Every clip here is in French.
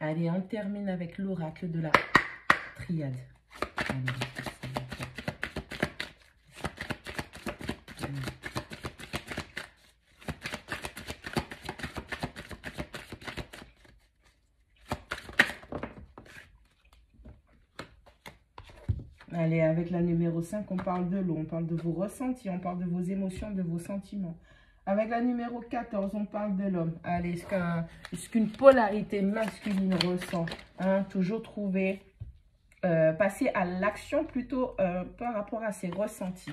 Allez, on termine avec l'oracle de la triade. Allez, avec la numéro 5, on parle de l'eau, on parle de vos ressentis, on parle de vos émotions, de vos sentiments. Avec la numéro 14, on parle de l'homme. Allez, ce qu'une polarité masculine ressent, hein, toujours trouver, passer à l'action plutôt par rapport à ses ressentis.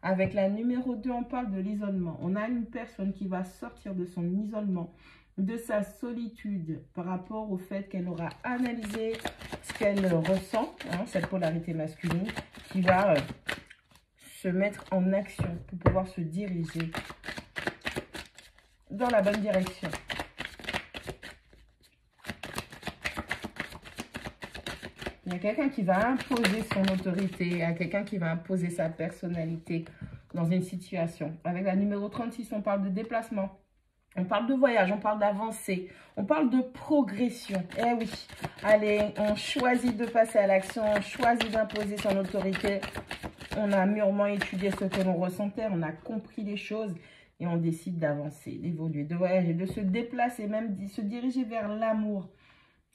Avec la numéro 2, on parle de l'isolement. On a une personne qui va sortir de son isolement, de sa solitude par rapport au fait qu'elle aura analysé ce qu'elle ressent, hein, cette polarité masculine, qui va se mettre en action pour pouvoir se diriger dans la bonne direction. Il y a quelqu'un qui va imposer son autorité, il y a quelqu'un qui va imposer sa personnalité dans une situation. Avec la numéro 36, on parle de déplacement. On parle de voyage, on parle d'avancée, on parle de progression. Eh oui, allez, on choisit de passer à l'action, on choisit d'imposer son autorité. On a mûrement étudié ce que l'on ressentait, on a compris les choses et on décide d'avancer, d'évoluer, de voyager, de se déplacer, même de se diriger vers l'amour.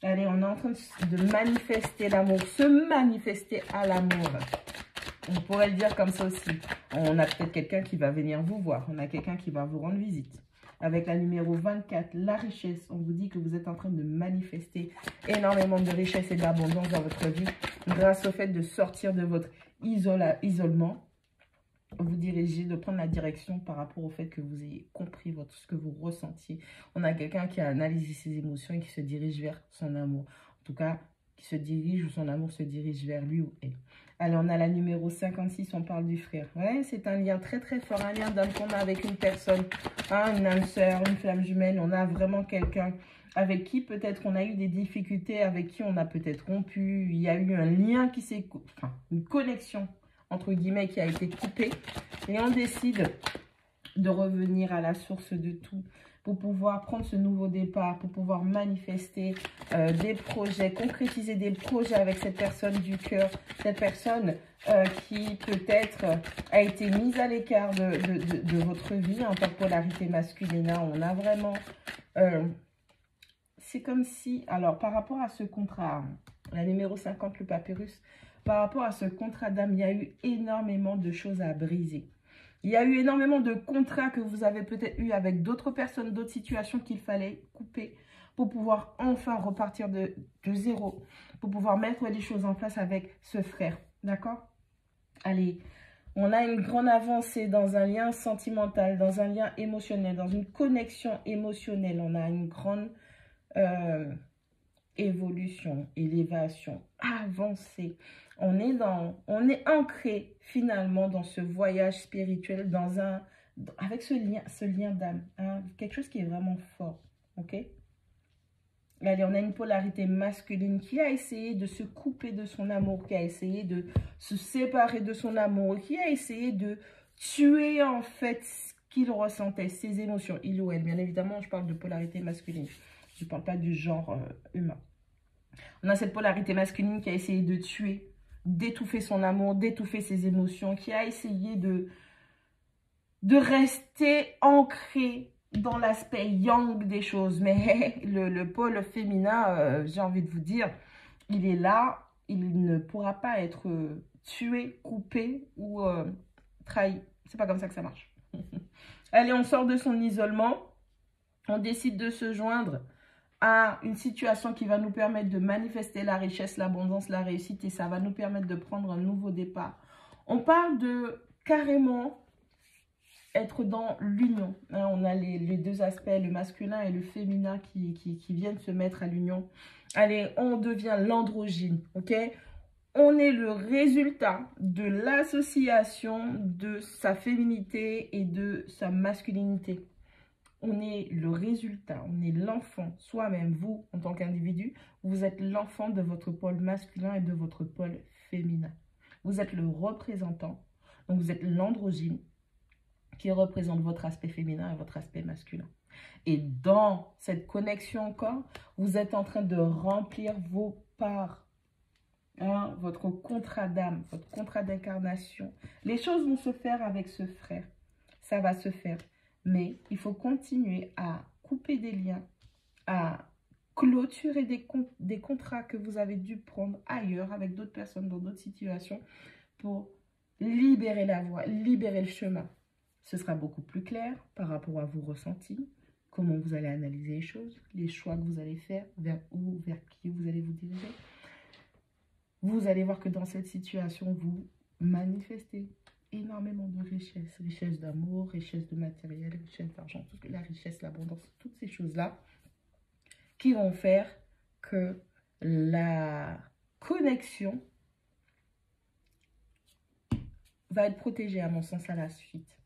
Allez, on est en train de manifester l'amour, se manifester à l'amour. On pourrait le dire comme ça aussi. On a peut-être quelqu'un qui va venir vous voir, on a quelqu'un qui va vous rendre visite. Avec la numéro 24, la richesse, on vous dit que vous êtes en train de manifester énormément de richesse et d'abondance dans votre vie grâce au fait de sortir de votre isolement. Vous dirigez, de prendre la direction par rapport au fait que vous ayez compris ce que vous ressentiez. On a quelqu'un qui a analysé ses émotions et qui se dirige vers son amour. En tout cas, qui se dirige ou son amour se dirige vers lui ou elle. Allez, on a la numéro 56, on parle du frère. Ouais, c'est un lien très très fort, un lien d'âme qu'on a avec une personne, hein, une âme sœur, une flamme jumelle. On a vraiment quelqu'un avec qui peut-être on a eu des difficultés, avec qui on a peut-être rompu. Il y a eu un lien qui s'est... Enfin, une connexion, entre guillemets, qui a été coupée. Et on décide de revenir à la source de tout pour pouvoir prendre ce nouveau départ, pour pouvoir manifester des projets, concrétiser des projets avec cette personne du cœur, cette personne qui peut-être a été mise à l'écart de votre vie en tant que polarité masculine. On a vraiment... c'est comme si... Alors, par rapport à ce contrat, la numéro 50, le papyrus, par rapport à ce contrat d'âme, il y a eu énormément de choses à briser. Il y a eu énormément de contrats que vous avez peut-être eu avec d'autres personnes, d'autres situations qu'il fallait couper pour pouvoir enfin repartir de zéro, pour pouvoir mettre les choses en place avec ce frère. D'accord? Allez, on a une grande avancée dans un lien sentimental, dans un lien émotionnel, dans une connexion émotionnelle. On a une grande évolution, élévation, avancée. On est ancré finalement dans ce voyage spirituel, avec ce lien d'âme, hein, quelque chose qui est vraiment fort, ok? Allez, on a une polarité masculine qui a essayé de se couper de son amour, qui a essayé de se séparer de son amour, qui a essayé de tuer en fait ce qu'il ressentait, ses émotions, il ou elle. Bien évidemment, je parle de polarité masculine, je ne parle pas du genre humain. On a cette polarité masculine qui a essayé de tuer, d'étouffer son amour, d'étouffer ses émotions, qui a essayé de rester ancré dans l'aspect yang des choses. Mais le pôle féminin, j'ai envie de vous dire, il est là, il ne pourra pas être tué, coupé ou trahi. C'est pas comme ça que ça marche. Allez, on sort de son isolement, on décide de se joindre à une situation qui va nous permettre de manifester la richesse, l'abondance, la réussite, et ça va nous permettre de prendre un nouveau départ. On parle de carrément être dans l'union. Hein, on a les deux aspects, le masculin et le féminin qui viennent se mettre à l'union. Allez, on devient l'androgyne, ok? On est le résultat de l'association de sa féminité et de sa masculinité. On est le résultat, on est l'enfant, soi-même, vous, en tant qu'individu, vous êtes l'enfant de votre pôle masculin et de votre pôle féminin. Vous êtes le représentant, donc vous êtes l'androgyne qui représente votre aspect féminin et votre aspect masculin. Et dans cette connexion encore, vous êtes en train de remplir vos parts. Hein, votre contrat d'âme, votre contrat d'incarnation. Les choses vont se faire avec ce frère. Ça va se faire. Mais il faut continuer à couper des liens, à clôturer des contrats que vous avez dû prendre ailleurs avec d'autres personnes dans d'autres situations pour libérer la voie, libérer le chemin. Ce sera beaucoup plus clair par rapport à vos ressentis, comment vous allez analyser les choses, les choix que vous allez faire, vers où, vers qui vous allez vous diriger. Vous allez voir que dans cette situation, vous manifestez énormément de richesse. Richesse d'amour, richesse de matériel, richesse d'argent, la richesse, l'abondance, toutes ces choses-là qui vont faire que la connexion va être protégée, à mon sens, à la suite.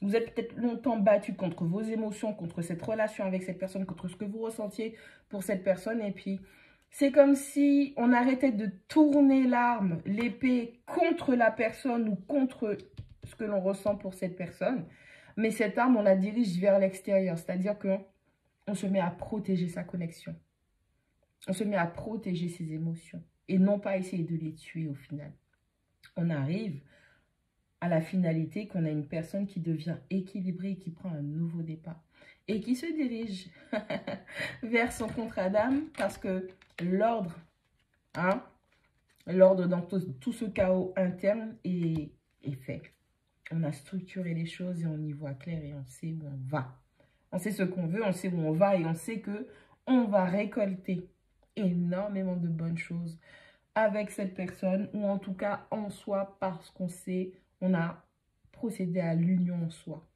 Vous êtes peut-être longtemps battu contre vos émotions, contre cette relation avec cette personne, contre ce que vous ressentiez pour cette personne. Et puis, c'est comme si on arrêtait de tourner l'arme, l'épée, contre la personne ou contre ce que l'on ressent pour cette personne. Mais cette arme, on la dirige vers l'extérieur. C'est-à-dire qu'on se met à protéger sa connexion. On se met à protéger ses émotions. Et non pas essayer de les tuer au final. On arrive à la finalité qu'on a une personne qui devient équilibrée, qui prend un nouveau départ et qui se dirige vers son contrat d'âme parce que l'ordre, hein, l'ordre dans tout ce chaos interne est fait. On a structuré les choses et on y voit clair et on sait où on va. On sait ce qu'on veut, on sait où on va et on sait que on va récolter énormément de bonnes choses avec cette personne ou en tout cas en soi parce qu'on sait, on a procédé à l'union en soi.